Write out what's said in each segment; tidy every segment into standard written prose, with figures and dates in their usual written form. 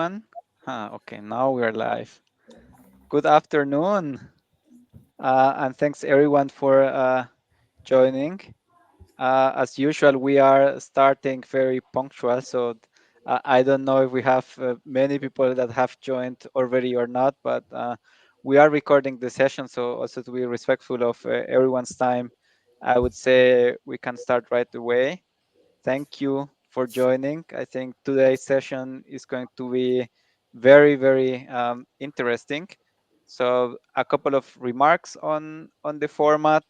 everyone? Okay, now we're live. Good afternoon, and thanks everyone for joining. As usual, we are starting very punctual, so I don't know if we have many people that have joined already or not, but we are recording the session, so also to be respectful of everyone's time, I would say we can start right away. Thank you for joining. I think today's session is going to be very, very interesting. So a couple of remarks on the format.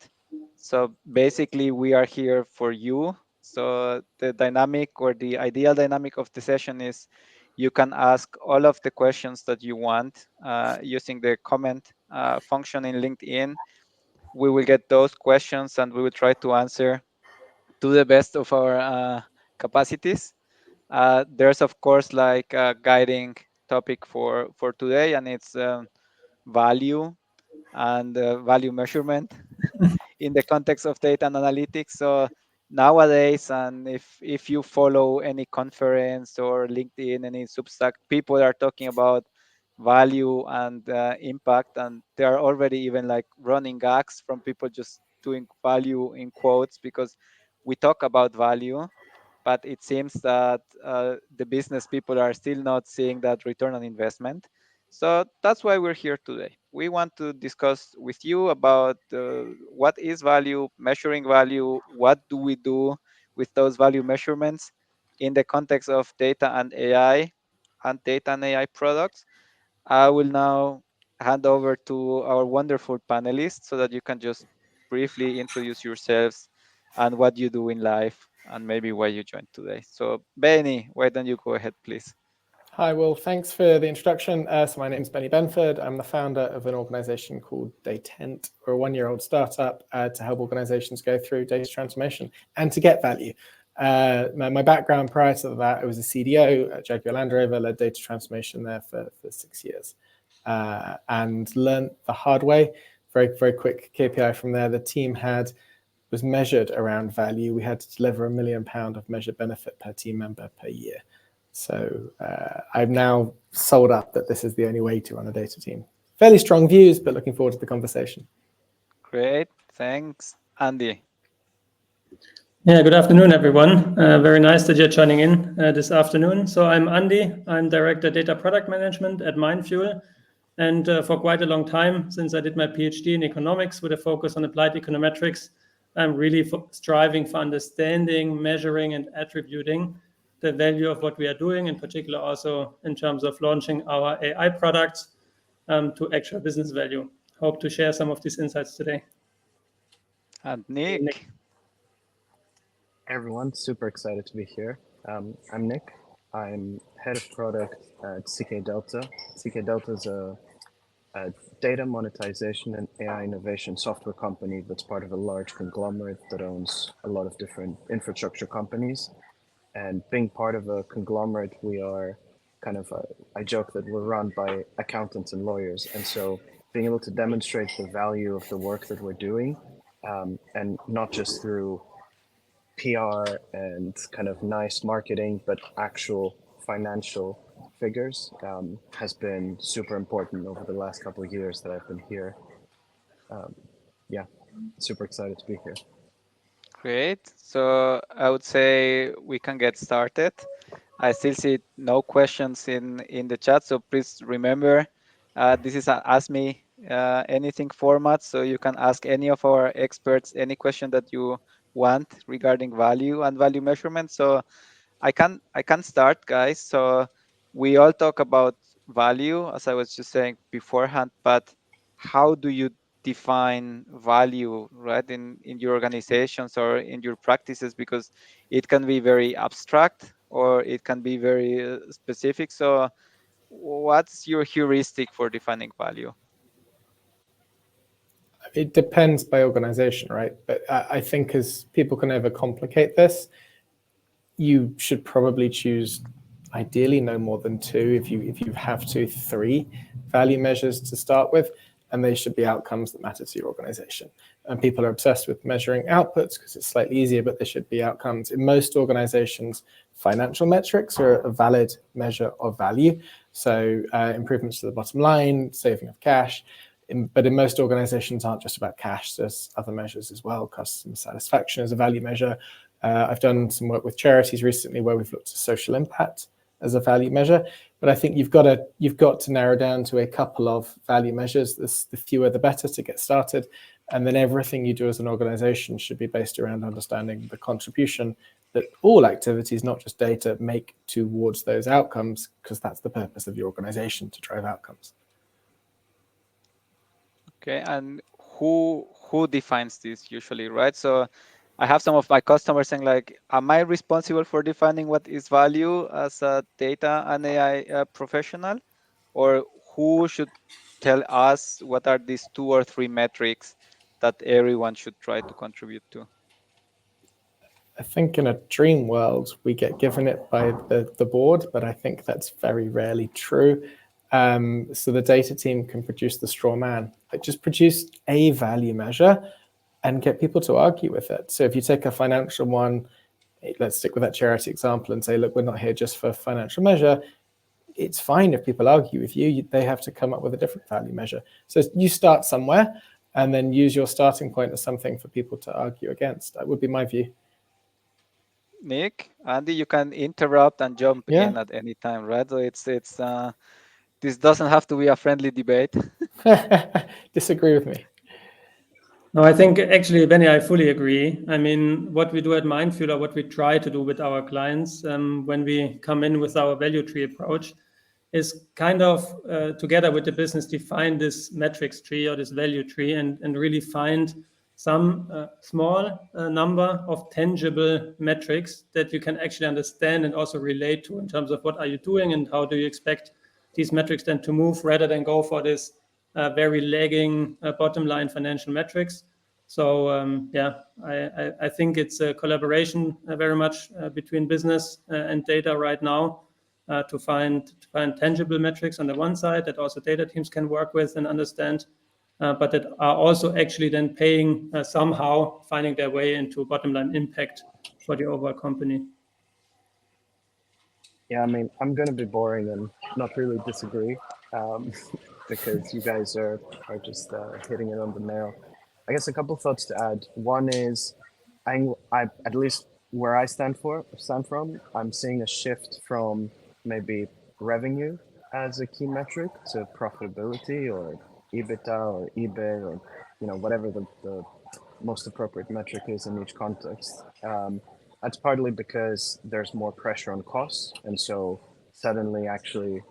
So basically, we are here for you. So the dynamic or the ideal dynamic of the session is you can ask all of the questions that you want using the comment function in LinkedIn. We will get those questions and we will try to answer to the best of our capacities. There's of course like a guiding topic for today, and it's value and value measurement in the context of data and analytics. So nowadays, and if you follow any conference or LinkedIn, any Substack, people are talking about value and impact, and there are already even like running gags from people just doing value in quotes because we talk about value, but it seems that the business people are still not seeing that return on investment. So that's why we're here today. We want to discuss with you about what is value, measuring value, what do we do with those value measurements in the context of data and AI and data and AI products. I will now hand over to our wonderful panelists so that you can just briefly introduce yourselves and what you do in life and maybe why you joined today. So Benny, why don't you go ahead, please? Hi, well, thanks for the introduction. So my name is Benford. I'm the founder of an organization called Datent. We're a one-year-old startup to help organizations go through data transformation and to get value. My background prior to that, I was a CDO at 𝗩𝗂𝗂 𝗠𝗲𝗂𝗺𝗂𝗺, led data transformation there for 6 years and learned the hard way. Very, very quick KPI from there. The team was measured around value. We had to deliver £1 million of measured benefit per team member per year. So I've now sold up that this is the only way to run a data team. Fairly strong views, but looking forward to the conversation. Great, thanks. Andy. Yeah, good afternoon, everyone. Very nice that you're joining in this afternoon. So I'm Andy. I'm Director Data Product Management at Mindfuel. And for quite a long time, since I did my PhD in economics with a focus on applied econometrics, I'm really striving for understanding, measuring, and attributing the value of what we are doing, in particular also in terms of launching our AI products to actual business value. Hope to share some of these insights today. And Nick. Hey everyone, super excited to be here. I'm Nick. I'm head of product at CKDelta. CKDelta is a data monetization and AI innovation software company that's part of a large conglomerate that owns a lot of different infrastructure companies. And being part of a conglomerate, we are kind of, I joke that we're run by accountants and lawyers. And so being able to demonstrate the value of the work that we're doing, and not just through PR and kind of nice marketing, but actual financial figures, has been super important over the last couple of years that I've been here. Yeah, super excited to be here. Great. So I would say we can get started. I still see no questions in the chat, so please remember this is an Ask Me Anything format, so you can ask any of our experts any question that you want regarding value and value measurement. So I can start, guys. So we all talk about value, as I was just saying beforehand, but how do you define value, right, in your organizations or in your practices? Because it can be very abstract or it can be very specific. So what's your heuristic for defining value? It depends by organization, right? But I think as people can overcomplicate this, you should probably choose ideally no more than 2, if you have to, 3 value measures to start with, and they should be outcomes that matter to your organization. And people are obsessed with measuring outputs because it's slightly easier, but they should be outcomes. In most organizations, financial metrics are a valid measure of value, So improvements to the bottom line, saving of cash. But in most organizations aren't just about cash. There's other measures as well. Customer satisfaction is a value measure. I've done some work with charities recently where we've looked at social impact as a value measure. But I think you've got to narrow down to a couple of value measures. The fewer the better to get started. And then everything you do as an organization should be based around understanding the contribution that all activities, not just data, make towards those outcomes, because that's the purpose of your organization, to drive outcomes. Okay, and who defines this usually, right? So I have some of my customers saying like, am I responsible for defining what is value as a data and AI professional? Or who should tell us what are these 2 or 3 metrics that everyone should try to contribute to? I think in a dream world, we get given it by the board, but I think that's very rarely true. So the data team can produce the straw man, but just produce a value measure and get people to argue with it. So if you take a financial one, let's stick with that charity example and say, look, we're not here just for financial measure. It's fine if people argue with you. They have to come up with a different value measure. So you start somewhere and then use your starting point as something for people to argue against. That would be my view. Nick, Andy, you can interrupt and jump in at any time, right? So it's this doesn't have to be a friendly debate. Disagree with me. No, I think actually, Benny, I fully agree. I mean, what we do at Mindfuel, or what we try to do with our clients when we come in with our value tree approach, is kind of together with the business define this metrics tree or this value tree and really find some small number of tangible metrics that you can actually understand and also relate to in terms of what are you doing and how do you expect these metrics then to move, rather than go for this very lagging bottom line financial metrics. So yeah, I think it's a collaboration very much between business and data right now to find tangible metrics on the one side that also data teams can work with and understand, but that are also actually then paying somehow finding their way into bottom line impact for the overall company. Yeah, I mean, I'm going to be boring and not really disagree because you guys are just hitting it on the nail. I guess a couple of thoughts to add. One is, I at least where I stand from, I'm seeing a shift from maybe revenue as a key metric to profitability or EBITDA or EBIT or whatever the most appropriate metric is in each context. That's partly because there's more pressure on costs, and so suddenly actually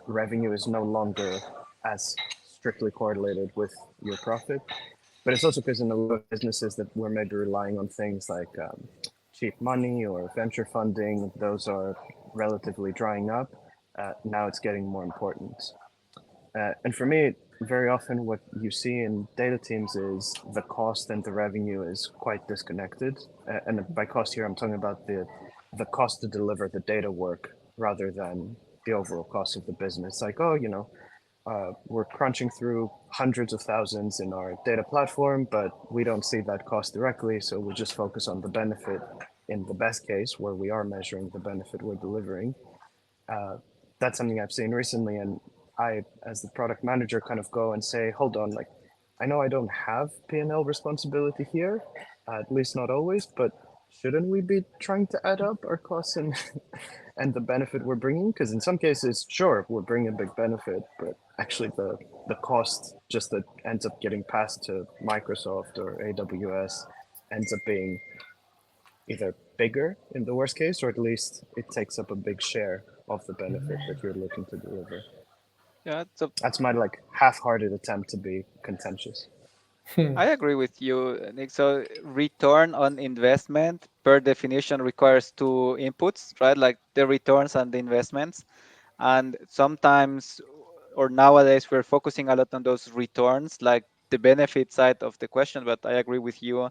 revenue is no longer as strictly correlated with your profit. But it's also because in a lot of businesses that we're maybe relying on things like cheap money or venture funding, those are relatively drying up. Now it's getting more important. And for me, very often what you see in data teams is the cost and the revenue is quite disconnected. And by cost here, I'm talking about the cost to deliver the data work rather than the overall cost of the business. Like, we're crunching through hundreds of thousands in our data platform, but we don't see that cost directly. So we just focus on the benefit in the best case where we are measuring the benefit we're delivering. That's something I've seen recently. And I, as the product manager, kind of go and say, hold on, like, I know I don't have P&L responsibility here, at least not always, but shouldn't we be trying to add up our costs and and the benefit we're bringing? Because in some cases, sure, we're bringing a big benefit, but actually the cost just that ends up getting passed to Microsoft or AWS ends up being either bigger in the worst case, or at least it takes up a big share of the benefit that you're looking to deliver. Yeah, That's my half-hearted attempt to be contentious. I agree with you, Nick. So return on investment per definition requires 2 inputs, right? Like the returns and the investments. And sometimes or nowadays we're focusing a lot on those returns, like the benefit side of the question. But I agree with you.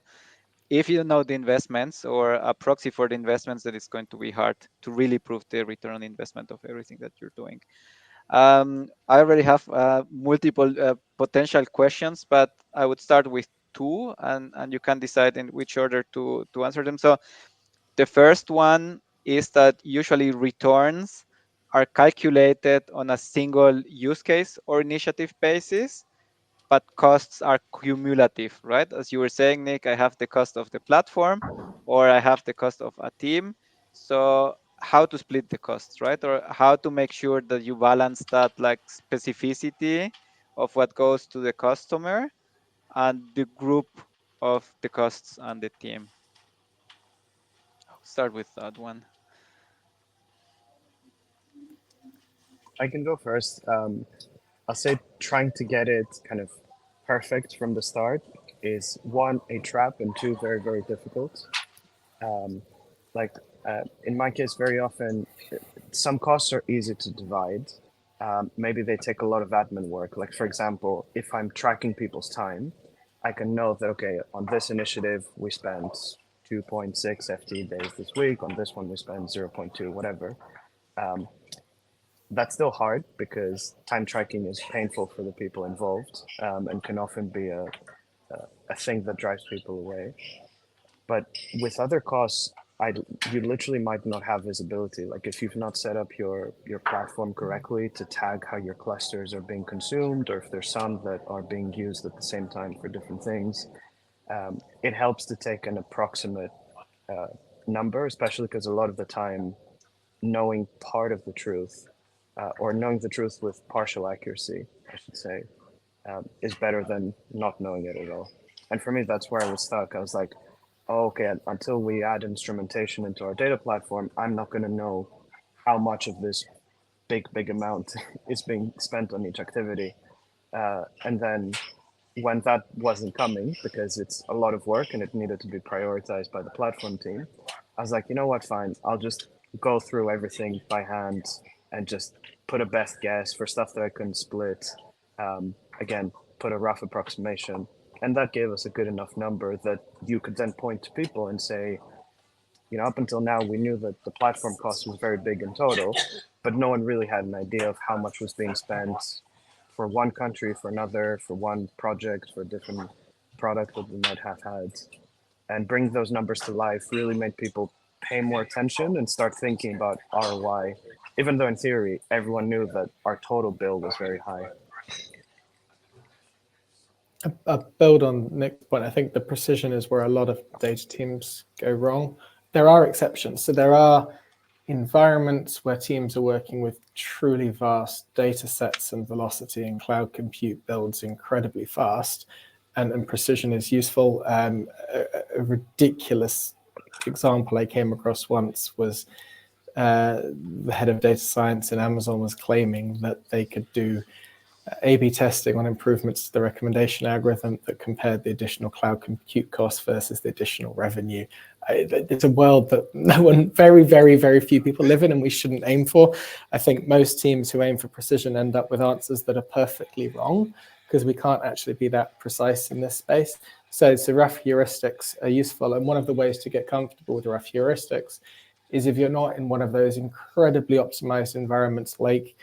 If you know the investments or a proxy for the investments, then it's going to be hard to really prove the return on investment of everything that you're doing. I already have multiple potential questions, but I would start with 2, and you can decide in which order to answer them. So the first one is that usually returns are calculated on a single use case or initiative basis, but costs are cumulative, right? As you were saying, Nick, I have the cost of the platform, or I have the cost of a team. So how to split the costs, right? Or how to make sure that you balance that like specificity of what goes to the customer and the group of the costs and the team. I'll start with that one. I can go first. I'll say trying to get it kind of perfect from the start is one, a trap, and two, very, very difficult. Like in my case, very often some costs are easy to divide. Maybe they take a lot of admin work. Like, for example, if I'm tracking people's time, I can know that, okay, on this initiative, we spent 2.6 FT days this week. On this one, we spent 0.2, whatever. That's still hard because time tracking is painful for the people involved, and can often be a thing that drives people away. But with other costs, you literally might not have visibility. Like if you've not set up your platform correctly to tag how your clusters are being consumed, or if there's some that are being used at the same time for different things, it helps to take an approximate number, especially because a lot of the time, knowing part of the truth, or knowing the truth with partial accuracy, I should say, is better than not knowing it at all. And for me, that's where I was stuck. I was like, oh, okay, until we add instrumentation into our data platform, I'm not going to know how much of this big amount is being spent on each activity. And then when that wasn't coming, because it's a lot of work and it needed to be prioritized by the platform team, I was like, you know what, fine, I'll just go through everything by hand and just put a best guess for stuff that I couldn't split. Again, put a rough approximation. And that gave us a good enough number that you could then point to people and say, you know, up until now, we knew that the platform cost was very big in total, but no one really had an idea of how much was being spent for one country, for another, for one project, for a different product that we might have had. And bring those numbers to life really made people pay more attention and start thinking about ROI, even though in theory, everyone knew that our total bill was very high. I'll build on Nick's point. I think the precision is where a lot of data teams go wrong. There are exceptions. So there are environments where teams are working with truly vast data sets and velocity, and cloud compute builds incredibly fast, and precision is useful. A ridiculous example I came across once was the head of data science in Amazon was claiming that they could do A/B testing on improvements to the recommendation algorithm that compared the additional cloud compute costs versus the additional revenue. It's a world that very few people live in, and we shouldn't aim for. I think most teams who aim for precision end up with answers that are perfectly wrong, because we can't actually be that precise in this space. So rough heuristics are useful. And one of the ways to get comfortable with rough heuristics is if you're not in one of those incredibly optimized environments like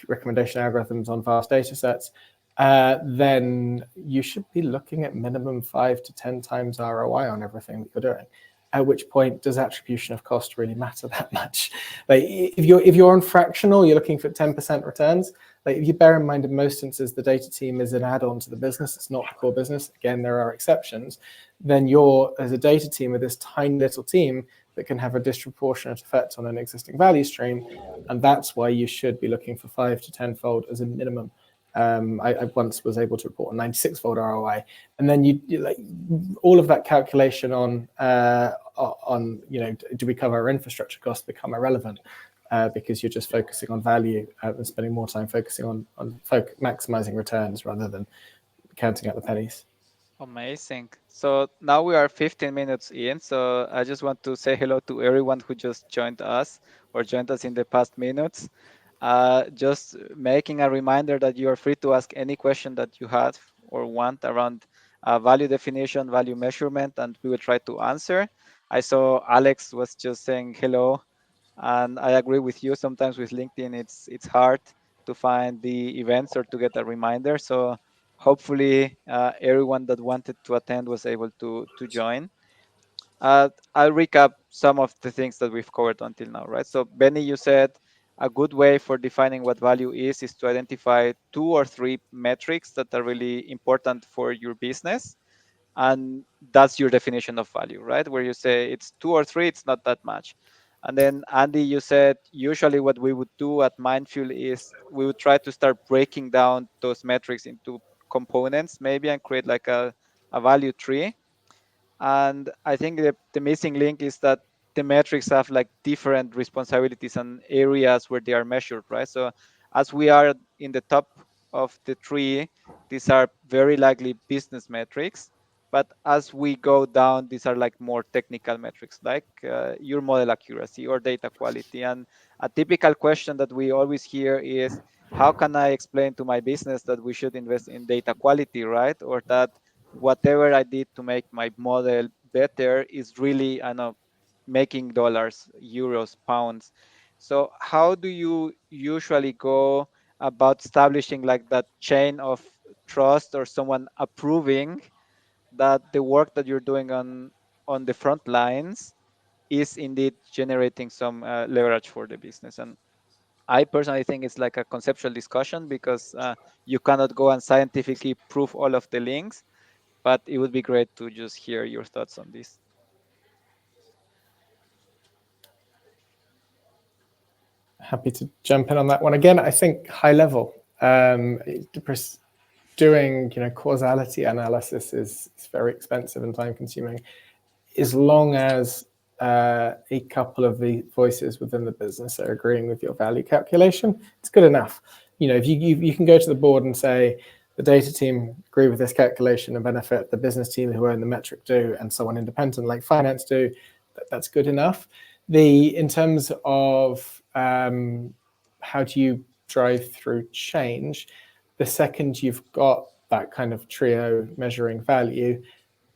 recommendation algorithms on vast data sets, then you should be looking at minimum 5 to 10 times ROI on everything that you're doing. At which point does attribution of cost really matter that much? Like if you're on fractional, you're looking for 10% returns. Like if you bear in mind in most instances the data team is an add-on to the business, it's not the core business. Again, there are exceptions. Then you're, as a data team, with this tiny little team that can have a disproportionate effect on an existing value stream, and that's why you should be looking for 5 to 10-fold as a minimum. I once was able to report a 96-fold ROI, and then you like all of that calculation on do we cover our infrastructure costs become irrelevant because you're just focusing on value and spending more time focusing on maximizing returns rather than counting out the pennies. Amazing. So now we are 15 minutes in. So I just want to say hello to everyone who just joined us or joined us in the past minutes. Just making a reminder that you are free to ask any question that you have or want around value definition, value measurement, and we will try to answer. I saw Alex was just saying hello, and I agree with you. Sometimes with LinkedIn, it's hard to find the events or to get a reminder. So hopefully everyone that wanted to attend was able to join. I'll recap some of the things that we've covered until now, right? So Benny, you said a good way for defining what value is to identify 2 or 3 metrics that are really important for your business, and that's your definition of value, right? Where you say it's 2 or 3, it's not that much. And then Andy, you said usually what we would do at Mindfuel is we would try to start breaking down those metrics into components maybe and create like a value tree. And I think the missing link is that the metrics have like different responsibilities and areas where they are measured, right? So as we are in the top of the tree, these are very likely business metrics. But as we go down, these are like more technical metrics, like your model accuracy or data quality. And a typical question that we always hear is, how can I explain to my business that we should invest in data quality, right? Or that whatever I did to make my model better is really, I know, making dollars, euros, pounds. So how do you usually go about establishing like that chain of trust or someone approving that the work that you're doing on the front lines is indeed generating some leverage for the business? And I personally think it's like a conceptual discussion because you cannot go and scientifically prove all of the links, but it would be great to just hear your thoughts on this. Happy to jump in on that one again. I think high level, doing causality analysis is very expensive and time consuming. As long as a couple of the voices within the business are agreeing with your value calculation, it's good enough. If you can go to the board and say the data team agree with this calculation and benefit, the business team who own the metric do, and someone independent like finance do, that's good enough. In terms of how do you drive through change, the second you've got that kind of trio measuring value,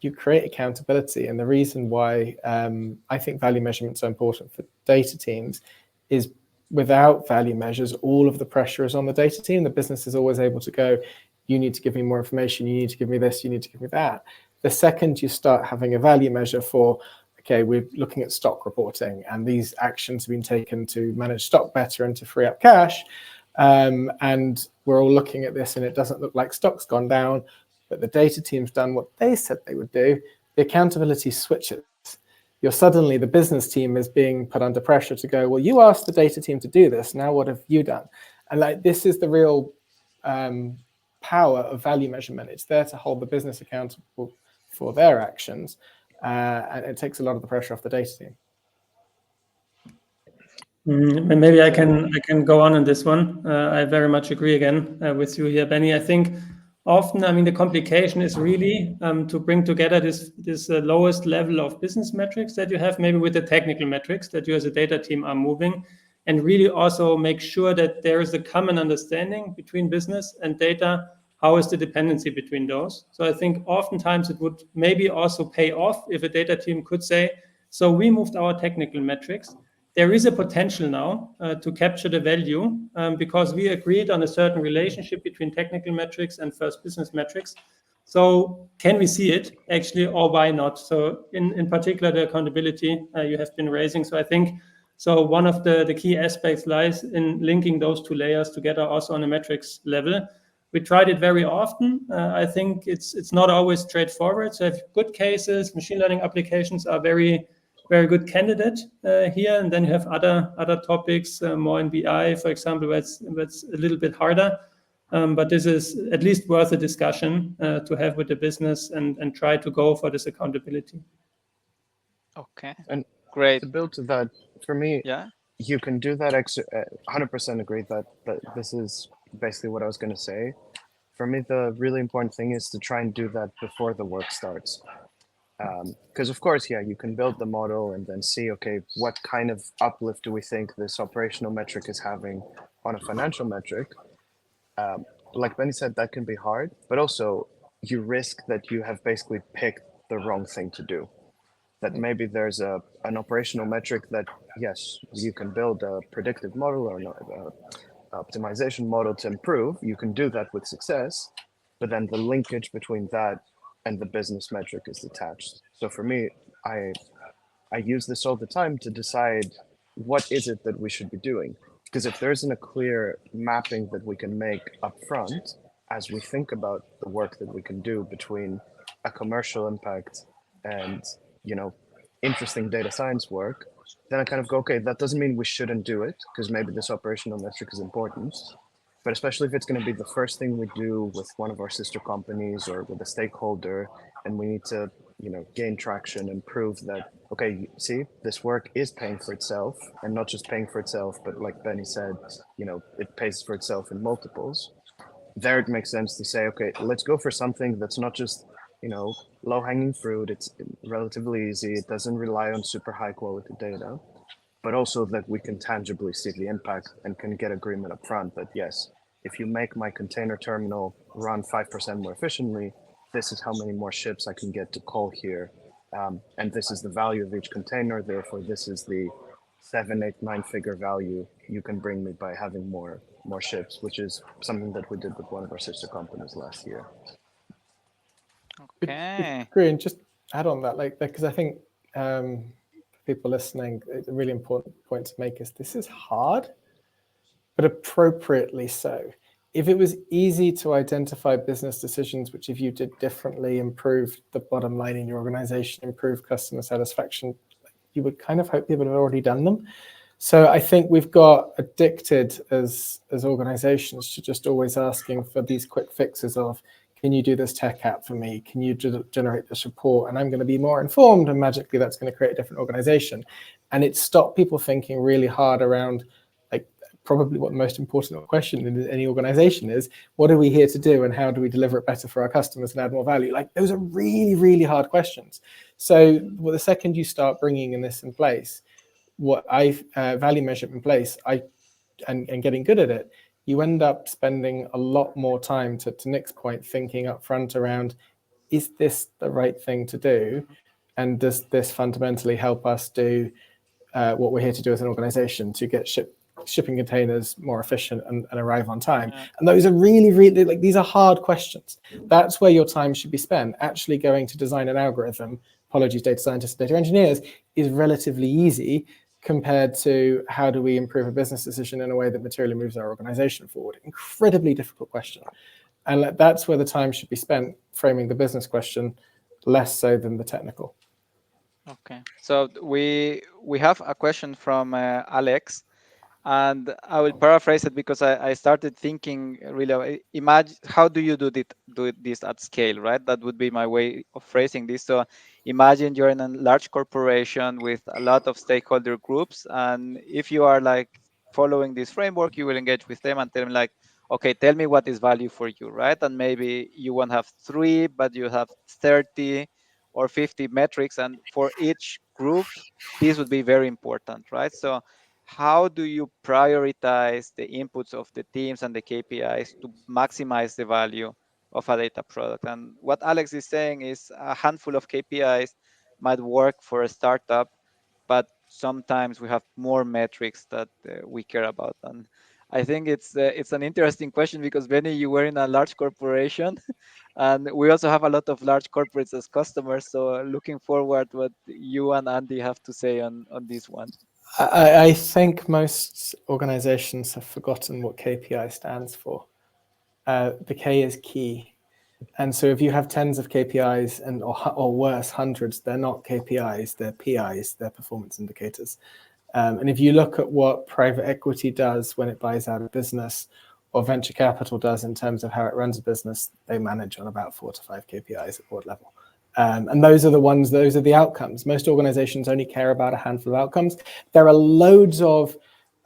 you create accountability. And the reason why I think value measurement is so important for data teams is without value measures, all of the pressure is on the data team. The business is always able to go, you need to give me more information, you need to give me this, you need to give me that. The second you start having a value measure for, okay, we're looking at stock reporting and these actions have been taken to manage stock better and to free up cash, and we're all looking at this and it doesn't look like stock's gone down, but the data team's done what they said they would do, the accountability switches. Suddenly the business team is being put under pressure to go, well, you asked the data team to do this, now what have you done? And like, this is the real power of value measurement. It's there to hold the business accountable for their actions, and it takes a lot of the pressure off the data team. Maybe I can go on this one. I very much agree again with you here, Benny. I think often, I mean, the complication is really to bring together this lowest level of business metrics that you have, maybe with the technical metrics that you as a data team are moving, and really also make sure that there is a common understanding between business and data. How is the dependency between those? So I think oftentimes it would maybe also pay off if a data team could say, so we moved our technical metrics. There is a potential now to capture the value because we agreed on a certain relationship between technical metrics and first business metrics. So can we see it actually, or why not? So in particular, the accountability you have been raising. So I think one of the key aspects lies in linking those two layers together also on a metrics level. We tried it very often. I think it's not always straightforward. So if good cases, machine learning applications are very good candidate here, and then you have other topics more in BI, for example, where it's a little bit harder. But this is at least worth a discussion to have with the business and try to go for this accountability. Okay, And great. to build to that, for me, Yeah. you can do that. 100% agree that this is basically what I was going to say. For me, the really important thing is to try and do that before the work starts. Because of course, yeah, you can build the model and then see, okay, what kind of uplift do we think this operational metric is having on a financial metric? Like Benny said, that can be hard, but also you risk that you have basically picked the wrong thing to do. That maybe there's an operational metric that, yes, you can build a predictive model or an optimization model to improve. You can do that with success, but then the linkage between that and the business metric is detached. So for me, I use this all the time to decide what is it that we should be doing. Because if there isn't a clear mapping that we can make upfront as we think about the work that we can do between a commercial impact and, you know, interesting data science work, then I kind of go, okay, that doesn't mean we shouldn't do it, because maybe this operational metric is important. But especially if it's going to be the first thing we do with one of our sister companies or with a stakeholder, and we need to, you know, gain traction and prove that, okay, see, this work is paying for itself, and not just paying for itself, but like Benny said, you know, it pays for itself in multiples. There it makes sense to say, okay, let's go for something that's not just, you know, low-hanging fruit, it's relatively easy, it doesn't rely on super high-quality data, but also that we can tangibly see the impact and can get agreement up front that, yes, if you make my container terminal run 5% more efficiently, this is how many more ships I can get to call here. And this is the value of each container. Therefore, this is the 7, 8, 9-figure value you can bring me by having more ships, which is something that we did with one of our sister companies last year. Okay. Agree, and just add on that, like, because I think people listening, a really important point to make is this is hard, but appropriately so. If it was easy to identify business decisions, which if you did differently, improved the bottom line in your organization, improved customer satisfaction, you would kind of hope people have already done them. So I think we've got addicted as organizations to just always asking for these quick fixes of, can you do this tech app for me? Can you generate this report? And I'm going to be more informed, and magically that's going to create a different organization. And it stopped people thinking really hard around, like, probably what the most important question in any organization is, what are we here to do and how do we deliver it better for our customers and add more value? Like, those are really, really hard questions. So the second you start bringing in this in place, what value measurement in place, and getting good at it, you end up spending a lot more time, to Nick's point, thinking up front around, is this the right thing to do? And does this fundamentally help us do what we're here to do as an organization, to get shipping containers more efficient and arrive on time? Yeah. And those are really, really, like, these are hard questions. That's where your time should be spent. Actually going to design an algorithm, apologies, data scientists, data engineers, is relatively easy compared to how do we improve a business decision in a way that materially moves our organization forward. Incredibly difficult question. And that's where the time should be spent framing the business question, less so than the technical. Okay, so we have a question from Alex, and I will paraphrase it because I started thinking, really, imagine, how do you do this at scale, right? That would be my way of phrasing this. So imagine you're in a large corporation with a lot of stakeholder groups, and if you are like following this framework, you will engage with them and tell them like, okay, tell me what is value for you, right? And maybe you won't have 3, but you have 30 or 50 metrics, and for each group, this would be very important, right? So how do you prioritize the inputs of the teams and the KPIs to maximize the value of a data product? And what Alex is saying is a handful of KPIs might work for a startup, but sometimes we have more metrics that we care about. And I think it's an interesting question because, Benny, you were in a large corporation, and we also have a lot of large corporates as customers. So looking forward what you and Andy have to say on this one. I think most organizations have forgotten what KPI stands for. The K is key. And so if you have tens of KPIs or worse, hundreds, they're not KPIs, they're PIs, they're performance indicators. And if you look at what private equity does when it buys out a business, or venture capital does in terms of how it runs a business, they manage on about 4 to 5 KPIs at board level. And those are the outcomes. Most organizations only care about a handful of outcomes. There are loads of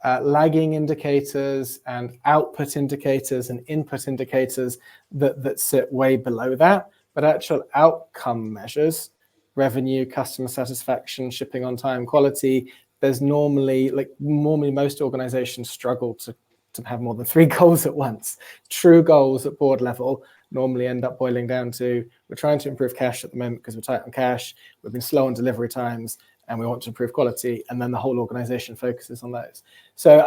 lagging indicators and output indicators and input indicators that sit way below that. But actual outcome measures, revenue, customer satisfaction, shipping on time, quality, there's normally most organizations struggle to have more than 3 goals at once. True goals at board level normally end up boiling down to, we're trying to improve cash at the moment because we're tight on cash, we've been slow on delivery times, and we want to improve quality, and then the whole organization focuses on those. So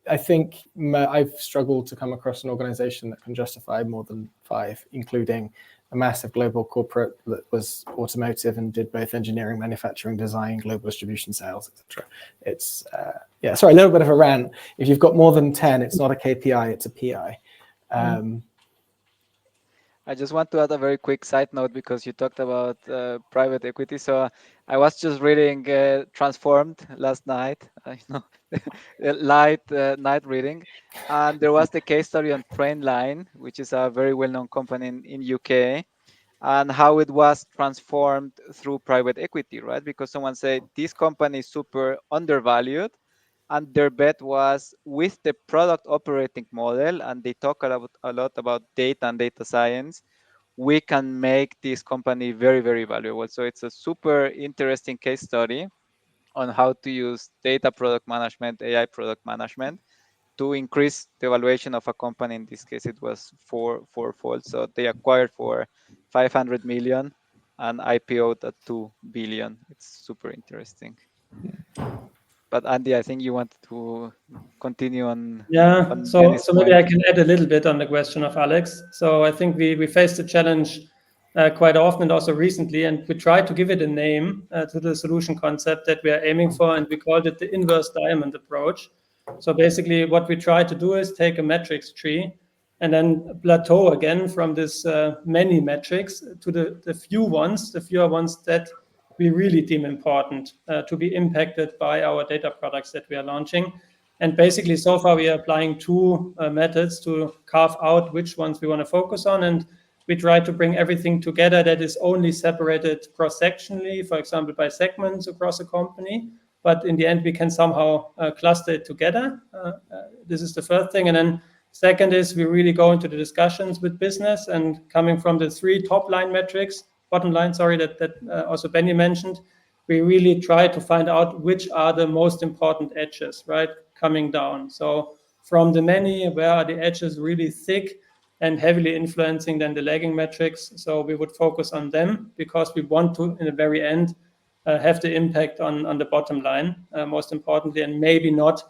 I think I've struggled to come across an organization that can justify more than 5, including a massive global corporate that was automotive and did both engineering, manufacturing, design, global distribution, sales, etc. It's yeah, sorry, a little bit of a rant. If you've got more than 10, it's not a KPI, it's a PI. I just want to add a very quick side note because you talked about private equity. So I was just reading Transformed last night, light night reading, and there was the case study on Trainline, which is a very well-known company in UK, and how it was transformed through private equity, right? Because someone said this company is super undervalued, and their bet was with the product operating model, and they talk a lot about data and data science, we can make this company very, very valuable. So it's a super interesting case study on how to use data product management, AI product management to increase the valuation of a company. In this case, it was fourfold. So they acquired for 500 million and IPO'd at 2 billion. It's super interesting. But Andy, I think you wanted to continue on. Yeah, on so Benny's maybe point. I can add a little bit on the question of Alex. So I think we faced the challenge quite often and also recently, and we tried to give it a name to the solution concept that we are aiming for, and we called it the inverse diamond approach. So basically what we try to do is take a metrics tree and then plateau again from this many metrics to the fewer ones that we really deem important to be impacted by our data products that we are launching. And basically, so far, we are applying two methods to carve out which ones we want to focus on. And we try to bring everything together that is only separated cross-sectionally, for example, by segments across a company. But in the end, we can somehow cluster it together. This is the first thing. And then second is we really go into the discussions with business, and coming from the three top line metrics, bottom line, sorry, that also Benny mentioned, we really try to find out which are the most important edges, right, coming down. So from the many, where are the edges really thick and heavily influencing then the lagging metrics? So we would focus on them because we want to, in the very end, have the impact on the bottom line, most importantly, and maybe not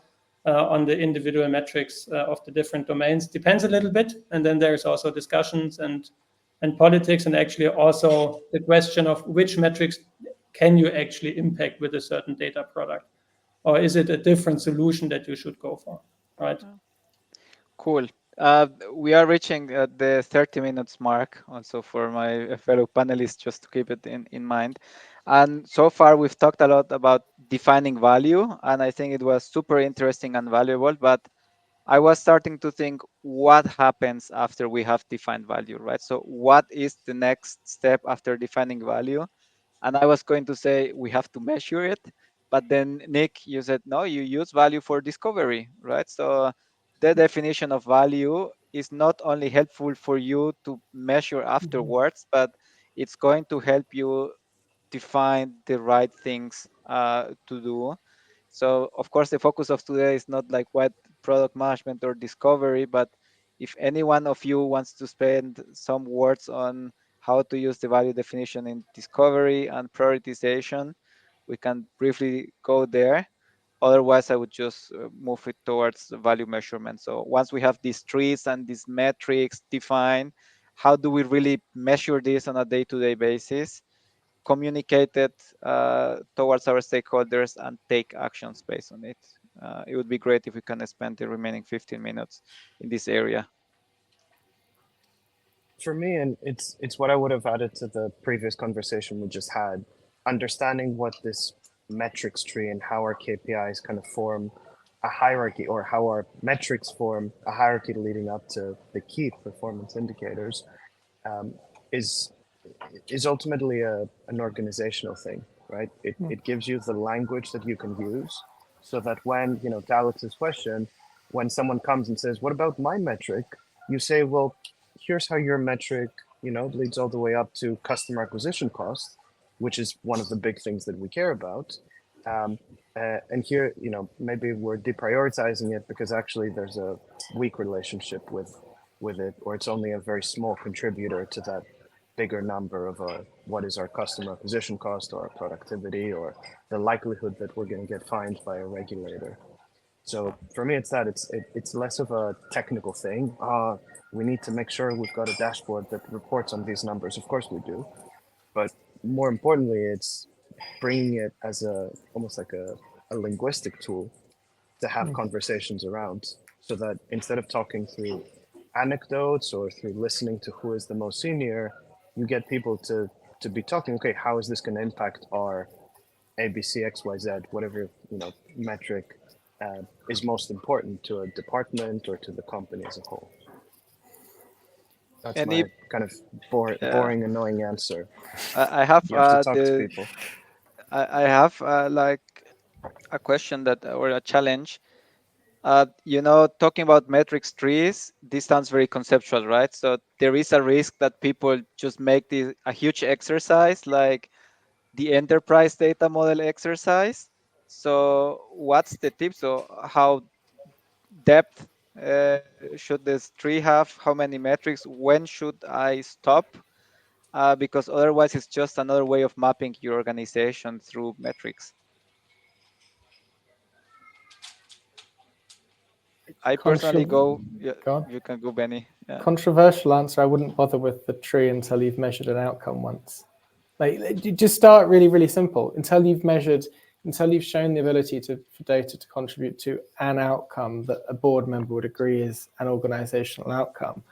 on the individual metrics of the different domains. Depends a little bit. And then there's also discussions and politics, and actually also the question of which metrics can you actually impact with a certain data product, or is it a different solution that you should go for, right? Cool. We are reaching the 30 minutes mark also for my fellow panelists, just to keep it in mind. And so far we've talked a lot about defining value, and I think it was super interesting and valuable, but I was starting to think what happens after we have defined value, right? So what is the next step after defining value? And I was going to say we have to measure it, but then Nick, you said no, you use value for discovery, right? So the definition of value is not only helpful for you to measure afterwards, but it's going to help you define the right things to do. So of course the focus of today is not like what product management or discovery, but if any one of you wants to spend some words on how to use the value definition in discovery and prioritization, we can briefly go there. Otherwise, I would just move it towards value measurement. So once we have these trees and these metrics defined, how do we really measure this on a day-to-day basis, communicate it towards our stakeholders, and take actions based on it? It would be great if we can spend the remaining 15 minutes in this area. For me, and it's what I would have added to the previous conversation we just had, understanding what this metrics tree and how our KPIs kind of form a hierarchy, or how our metrics form a hierarchy leading up to the key performance indicators, is ultimately an organizational thing, right? It gives you the language that you can use, so that when, to Alex's question, when someone comes and says, what about my metric? You say, well, here's how your metric, leads all the way up to customer acquisition cost, which is one of the big things that we care about. And here, maybe we're deprioritizing it because actually there's a weak relationship with it, or it's only a very small contributor to that bigger number of what is our customer acquisition cost, or our productivity, or the likelihood that we're going to get fined by a regulator. So for me, it's that it's less of a technical thing. We need to make sure we've got a dashboard that reports on these numbers. Of course we do, but more importantly, it's bringing it as almost like a linguistic tool to have conversations around, so that instead of talking through anecdotes or through listening to who is the most senior, you get people to be talking. Okay, how is this going to impact our ABC, XYZ, whatever metric is most important to a department or to the company as a whole. That's Any my kind of boring, annoying answer. I have You have to talk to people. I have like a question that or a challenge. Talking about metrics trees, this sounds very conceptual, right? So there is a risk that people just make this a huge exercise, like the enterprise data model exercise. So what's the tip? So how depth should this tree have? How many metrics? When should I stop? Because otherwise it's just another way of mapping your organization through metrics. I personally go, yeah, Go on. you can go, Benny. Yeah. Controversial answer, I wouldn't bother with the tree until you've measured an outcome once. Like, you just start really, really simple. Until you've shown the ability for data to contribute to an outcome that a board member would agree is an organizational outcome,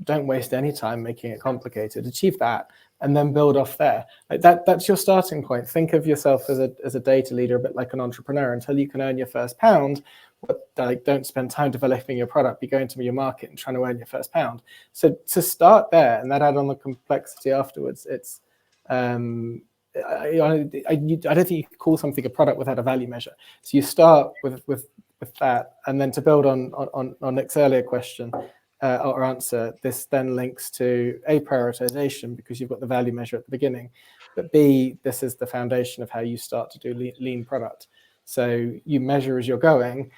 don't waste any time making it complicated. Achieve that and then build off there. Like that's your starting point. Think of yourself as a data leader, a bit like an entrepreneur. Until you can earn your first pound, don't spend time developing your product. Be going to your market and trying to earn your first pound. So to start there and that add on the complexity afterwards, it's I don't think you could call something a product without a value measure. So you start with that, and then to build on Nick's earlier question or answer, this then links to A, prioritization, because you've got the value measure at the beginning, but B, this is the foundation of how you start to do lean product. So you measure as you're going,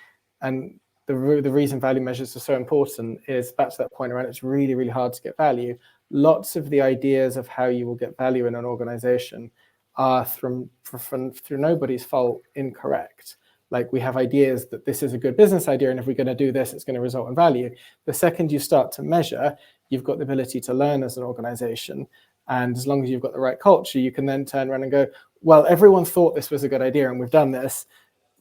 and the reason value measures are so important is back to that point around it's really, really hard to get value. Lots of the ideas of how you will get value in an organization are through nobody's fault incorrect. Like, we have ideas that this is a good business idea, and if we're going to do this, it's going to result in value. The second you start to measure, you've got the ability to learn as an organization. And as long as you've got the right culture, you can then turn around and go, well, everyone thought this was a good idea and we've done this.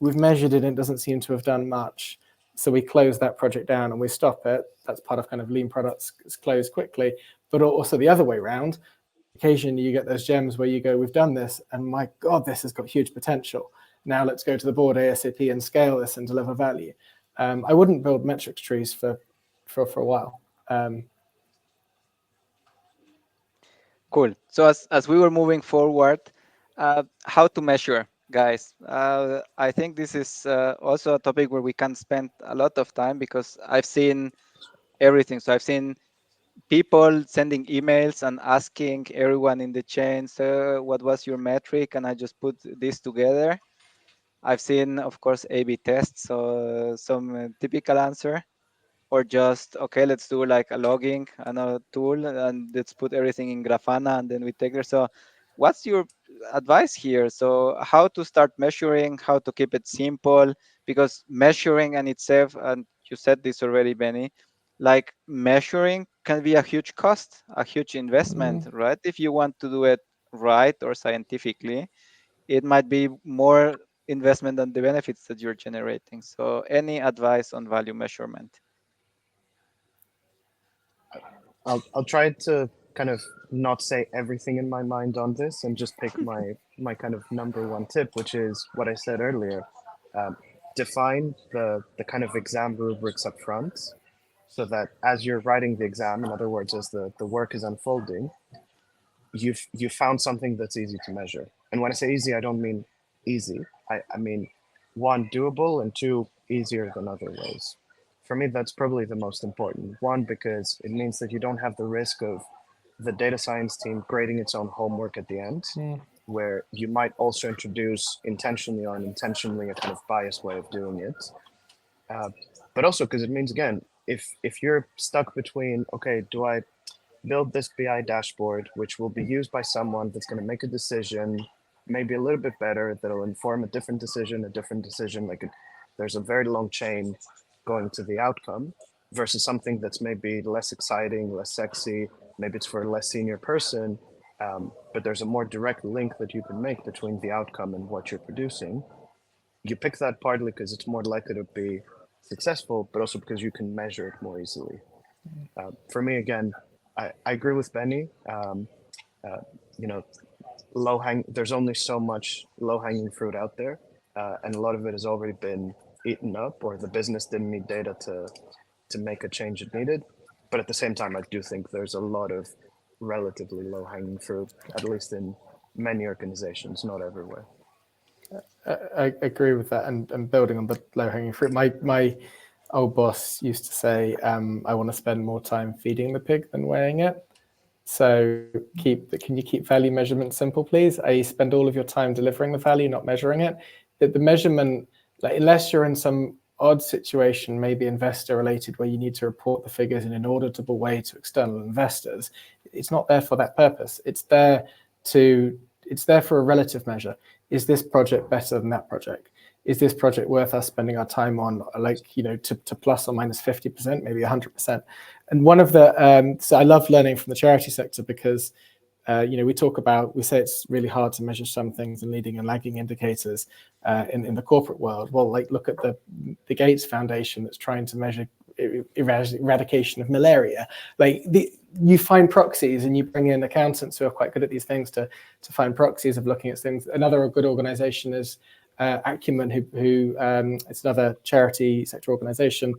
We've measured it and it doesn't seem to have done much. So we close that project down and we stop it. That's part of kind of lean products, it's closed quickly. But also the other way around, occasionally you get those gems where you go, we've done this and my God, this has got huge potential. Now let's go to the board ASAP and scale this and deliver value. I wouldn't build metrics trees for a while. Cool. So as we were moving forward, how to measure, guys? I think this is also a topic where we can spend a lot of time, because I've seen everything. So I've seen people sending emails and asking everyone in the chain, so what was your metric? And I just put this together. I've seen, of course, A/B tests, so some typical answer, or just, okay, let's do like a logging and a tool, and let's put everything in Grafana, and then we take there. So what's your advice here? So how to start measuring, how to keep it simple? Because measuring and itself, and you said this already, Benny, like measuring can be a huge cost, a huge investment, right? If you want to do it right or scientifically, it might be more investment than the benefits that you're generating. So any advice on value measurement? I'll try to kind of not say everything in my mind on this and just pick my kind of number one tip, which is what I said earlier. Define the kind of exam rubrics up front, so that as you're writing the exam, in other words, as the work is unfolding, you've found something that's easy to measure. And when I say easy, I don't mean easy. I mean, one, doable, and two, easier than other ways. For me, that's probably the most important. One, because it means that you don't have the risk of the data science team grading its own homework at the end, where you might also introduce intentionally or unintentionally a kind of biased way of doing it. But also because it means, again, if you're stuck between, okay, do I build this BI dashboard, which will be used by someone that's going to make a decision, maybe a little bit better, that'll inform a different decision, like there's a very long chain going to the outcome versus something that's maybe less exciting, less sexy, maybe it's for a less senior person, but there's a more direct link that you can make between the outcome and what you're producing. You pick that partly because it's more likely to be successful, but also because you can measure it more easily. For me, again, I agree with Benny. You know, there's only so much low-hanging fruit out there, and a lot of it has already been eaten up, or the business didn't need data to make a change it needed. But at the same time, I do think there's a lot of relatively low-hanging fruit, at least in many organizations, not everywhere. I agree with that, and building on the low-hanging fruit. My old boss used to say, "I want to spend more time feeding the pig than weighing it." So can you keep value measurement simple, please? I spend all of your time delivering the value, not measuring it. The measurement, like, unless you're in some odd situation, maybe investor related, where you need to report the figures in an auditable way to external investors, it's not there for that purpose. It's there for a relative measure. Is this project better than that project? Is this project worth us spending our time on, like, you know, to plus or minus 50%, maybe 100%? And one of the, so I love learning from the charity sector because, you know, we say it's really hard to measure some things and leading and lagging indicators in the corporate world. Well, like, look at the Gates Foundation that's trying to measure eradication of malaria. Like, you find proxies and you bring in accountants who are quite good at these things to find proxies of looking at things. Another good organization is Acumen, who it's another charity sector organization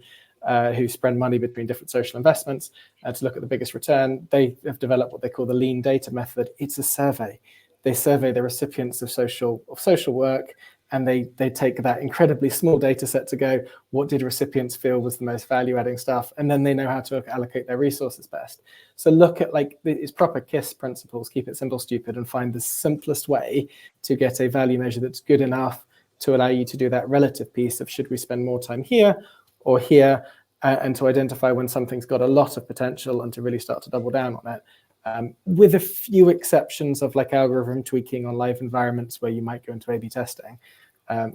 who spread money between different social investments to look at the biggest return. They have developed what they call the lean data method. It's a survey. They survey the recipients of social work, and they take that incredibly small data set to go, what did recipients feel was the most value-adding stuff? And then they know how to allocate their resources best. So look at, like, it's proper KISS principles, keep it simple, stupid, and find the simplest way to get a value measure that's good enough to allow you to do that relative piece of, should we spend more time here or here, and to identify when something's got a lot of potential and to really start to double down on it. With a few exceptions of, like, algorithm tweaking on live environments where you might go into A/B testing.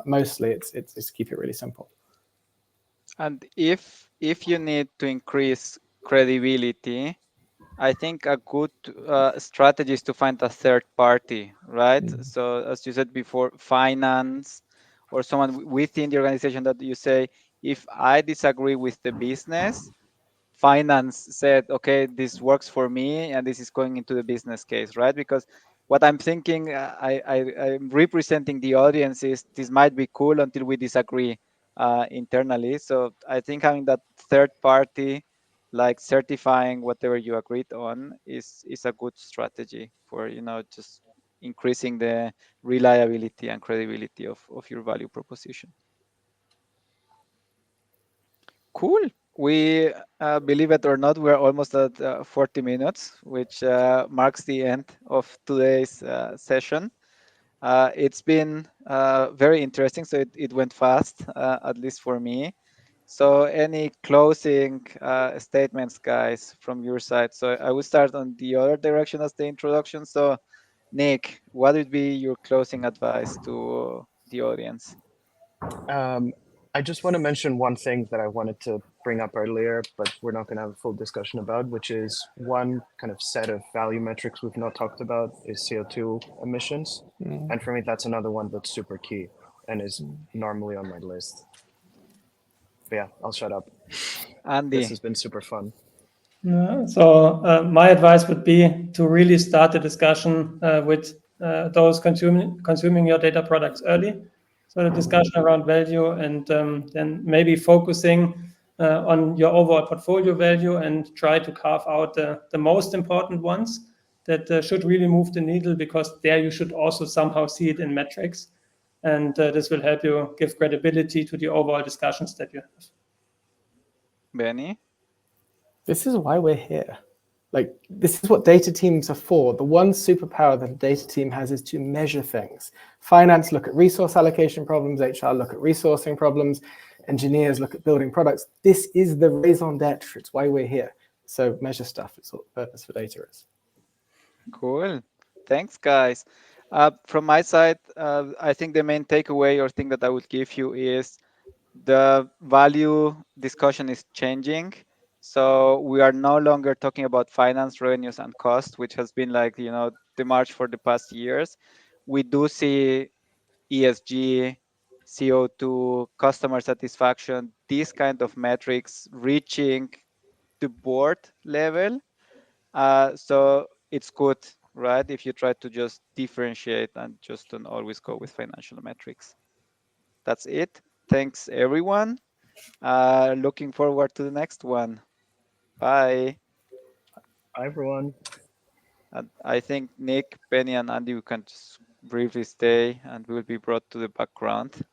Mostly it's keep it really simple. And if you need to increase credibility, I think a good strategy is to find a third party, right? So as you said before, finance or someone within the organization that you say, if I disagree with the business, finance said, okay, this works for me and this is going into the business case, right? Because what I'm thinking, I'm representing the audience, is this might be cool until we disagree internally. So I think having that third party, like certifying whatever you agreed on, is a good strategy for, you know, just increasing the reliability and credibility of your value proposition. Cool. We, believe it or not, we're almost at 40 minutes, which marks the end of today's session. It's been very interesting, so it went fast, at least for me. So any closing statements, guys, from your side? So I will start on the other direction as the introduction. So Nick, what would be your closing advice to the audience? I just want to mention one thing that I wanted to bring up earlier, but we're not going to have a full discussion about, which is one kind of set of value metrics we've not talked about is CO2 emissions. And for me, that's another one that's super key and is normally on my list. But yeah, I'll shut up. Andy. This has been super fun. So my advice would be to really start the discussion with those consuming your data products early. So the discussion around value, and then maybe focusing on your overall portfolio value and try to carve out the most important ones that should really move the needle, because there you should also somehow see it in metrics. And this will help you give credibility to the overall discussions that you have. Benny? This is why we're here. Like, this is what data teams are for. The one superpower that a data team has is to measure things. Finance look at resource allocation problems, HR look at resourcing problems, engineers look at building products. This is the raison d'etre. It's why we're here. So measure stuff. It's what the purpose for data is. Cool. Thanks, guys. From my side, I think the main takeaway or thing that I would give you is the value discussion is changing. So we are no longer talking about finance, revenues, and cost, which has been like, the march for the past years. We do see ESG, CO2, customer satisfaction, these kind of metrics reaching the board level. So it's good, right? If you try to just differentiate and just don't always go with financial metrics. That's it. Thanks, everyone. Looking forward to the next one. Bye. Hi, everyone. And I think Nick, Benny, and Andy, we can just briefly stay and we'll be brought to the background.